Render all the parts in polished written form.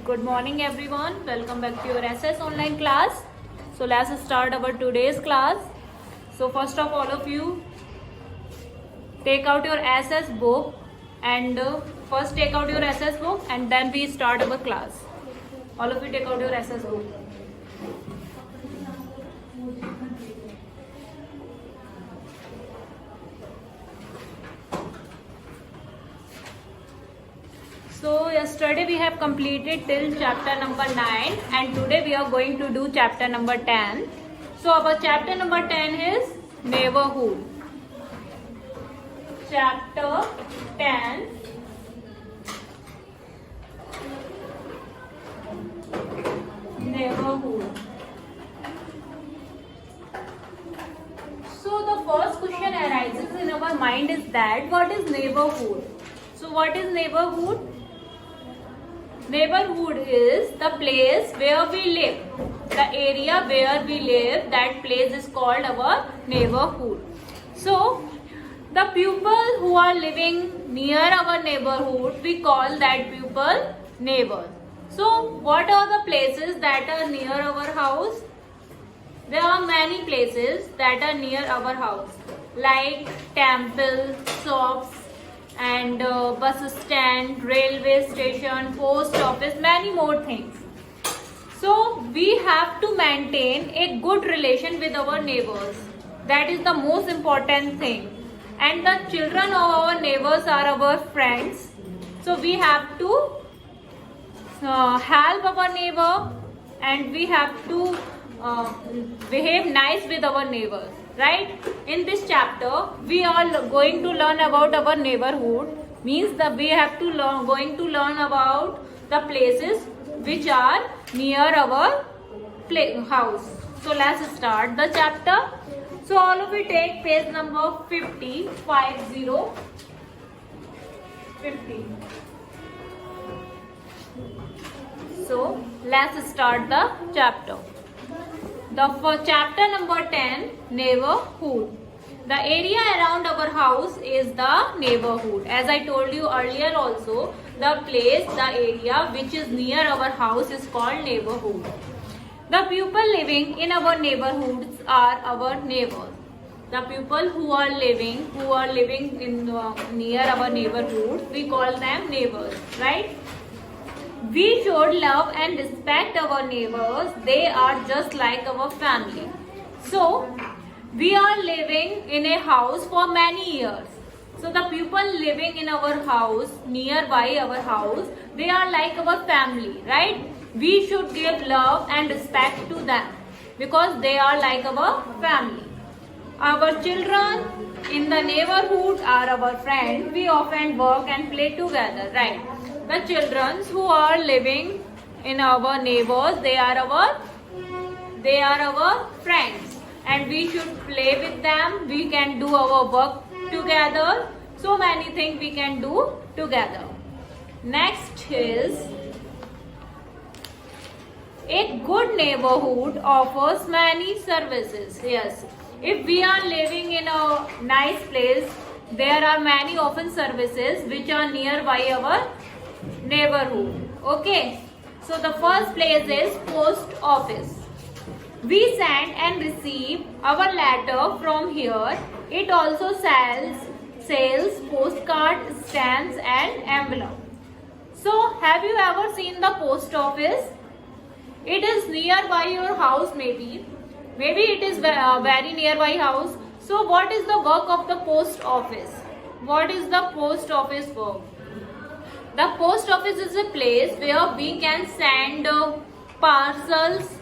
Good morning everyone. Welcome back to your SS online class. So let's start our today's class. So first of all of you take out your SS book and first take out your SS book and then we start our class. All of you take out your SS book. So yesterday we have completed till chapter number 9 and today we are going to do chapter number 10. So our chapter number 10 is neighborhood. Chapter 10 neighborhood. So the first question arises in our mind is that what is neighborhood? So what is neighborhood? Neighborhood is the place where we live. The area where we live, that place is called our neighborhood. So, the people who are living near our neighborhood, we call that people neighbors. So, what are the places that are near our house? There are many places that are near our house, like temple, shops, and bus stand, railway station, post office, many more things. So we have to maintain a good relation with our neighbors. That is the most important thing. And the children of our neighbors are our friends. So we have to help our neighbor and we have to behave nice with our neighbors. Right? In this chapter, we are going to learn about our neighborhood. Means that we have to going to learn about the places which are near our house. So let's start the chapter. So all of you take page number 50. So let's start the chapter. For chapter number 10, neighborhood. The area around our house is the neighborhood. As I told you earlier also, the place, the area which is near our house is called neighborhood. The people living in our neighborhoods are our neighbors. The people who are living in near our neighborhoods, we call them neighbors, right? We should love and respect our neighbors. They are just like our family. So, we are living in a house for many years. So, the people living in our house, nearby our house, they are like our family, right? We should give love and respect to them because they are like our family. Our children in the neighborhood are our friends. We often work and play together, right? The children who are living in our neighbors, they are our friends and we should play with them. We can do our work together. So many things we can do together. Next is a good neighborhood offers many services. Yes, if we are living in a nice place, there are many often services which are nearby our neighborhood. Okay, so the first place is post office. We send and receive our letter from here. It also sells postcard, stamps and envelope. So have you ever seen the post office? It is nearby your house maybe it is very nearby house. So what is the work of the post office? What is the post office work? The post office is a place where we can send parcels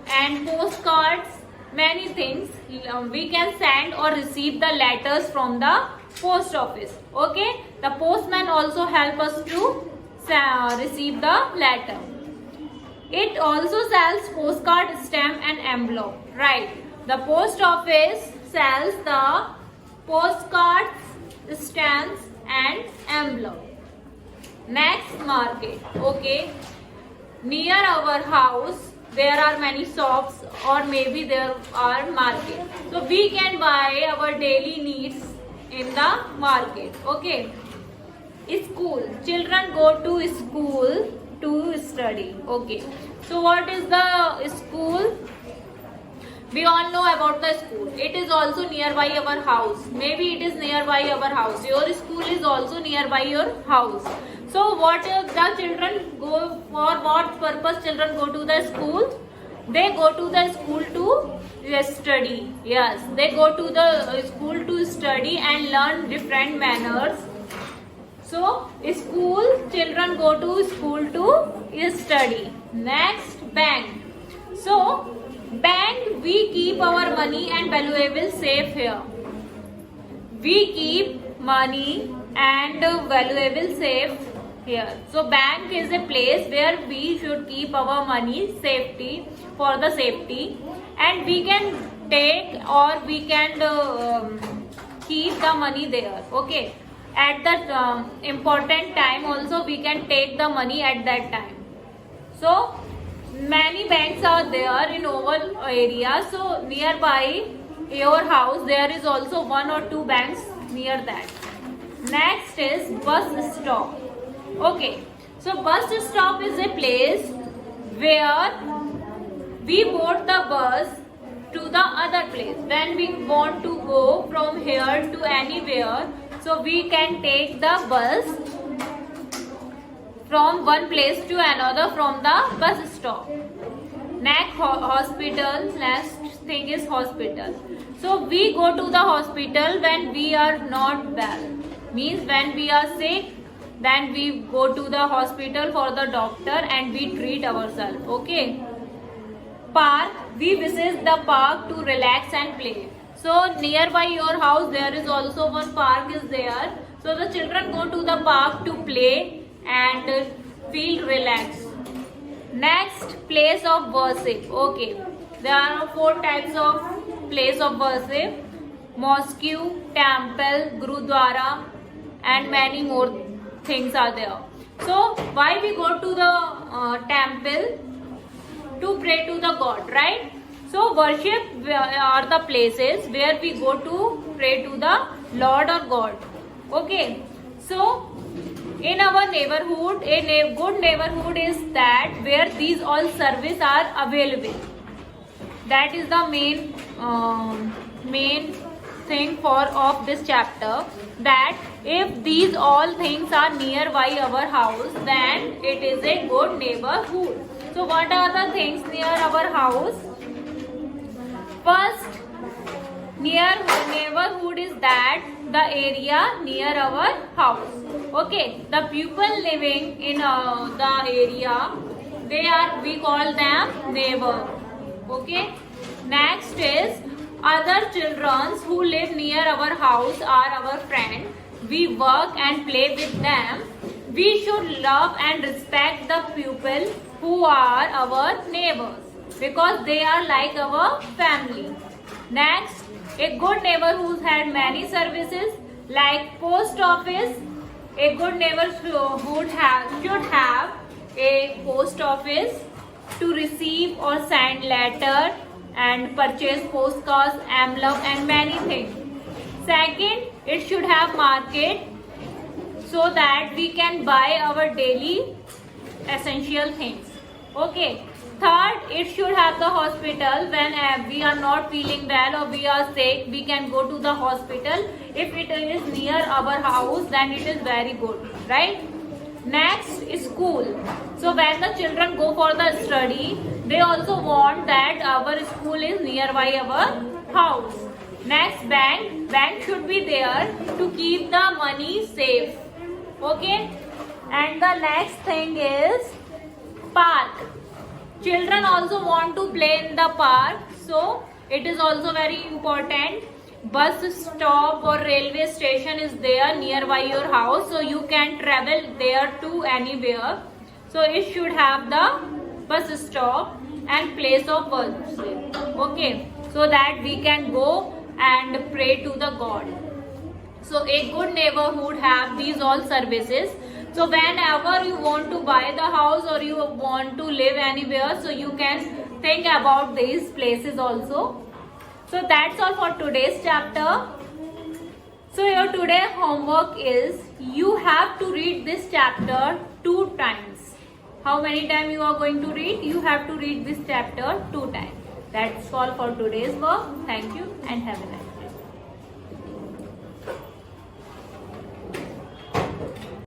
and postcards, many things. We can send or receive the letters from the post office. Okay, the postman also help us to receive the letter. It also sells postcard, stamp and envelope. Right, the post office sells the postcards, stamps and envelope. Next, market. Okay, near our house there are many shops or maybe there are market. So we can buy our daily needs in the market. Okay, school. Children go to school to study. Okay, so what is the school? We all know about the school. It is also nearby our house. Maybe it is nearby our house. Your school is also nearby your house. So what the children go for? What purpose children go to the school? They go to the school to study. Yes, they go to the school to study and learn different manners. So school, children go to school to study. Next, bank. So bank, we keep our money and valuable safe here. We keep money and valuable safe here. So bank is a place where we should keep our money safety for the safety, and we can take or we can keep the money there. Okay. At that important time also we can take the money at that time. So many banks are there in our area. So nearby your house there is also one or two banks near that. Next is bus stop. Okay, so bus stop is a place where we board the bus to the other place. When we want to go from here to anywhere, so we can take the bus from one place to another from the bus stop. Next, hospital. Last thing is hospital. So we go to the hospital when we are not well. Means when we are sick, then we go to the hospital for the doctor and we treat ourselves. Okay. Park. We visit the park to relax and play. So nearby your house there is also one park is there. So the children go to the park to play and feel relaxed. Next, place of worship. Okay, there are 4 types of place of worship: mosque, temple, gurudwara, and many more things are there. So why we go to the temple? To pray to the God, right? So worship are the places where we go to pray to the Lord or God. Okay, so in our neighborhood, a good neighborhood is that where these all services are available. That is the main thing for of this chapter, that if these all things are nearby our house, then it is a good neighborhood. So what are the things near our house? First, near neighborhood is that the area near our house. Okay, the people living in the area, we call them neighbor. Okay. Next is other children who live near our house are our friend. We work and play with them. We should love and respect the people who are our neighbors because they are like our family. Next, a good neighborhood had many services like post office. A good neighborhood should have a post office to receive or send letter and purchase postcards, envelope and many things. Second, it should have market so that we can buy our daily essential things. Okay. Third, it should have the hospital. When we are not feeling well or we are sick, we can go to the hospital. If it is near our house, then it is very good, right? Next is school. So when the children go for the study, they also want that our school is nearby our house. Next, bank. Bank should be there to keep the money safe. Okay. And the next thing is park. Children also want to play in the park, so it is also very important. Bus stop or railway station is there nearby your house, so you can travel there to anywhere. So it should have the bus stop and place of worship. Okay, so that we can go and pray to the God. So a good neighborhood have these all services. So whenever you want to buy the house or you want to live anywhere, so you can think about these places also. So that's all for today's chapter. So your today homework is you have to read this chapter 2 times. How many times you are going to read? You have to read this chapter 2 times. That's all for today's work. Thank you and have a nice day.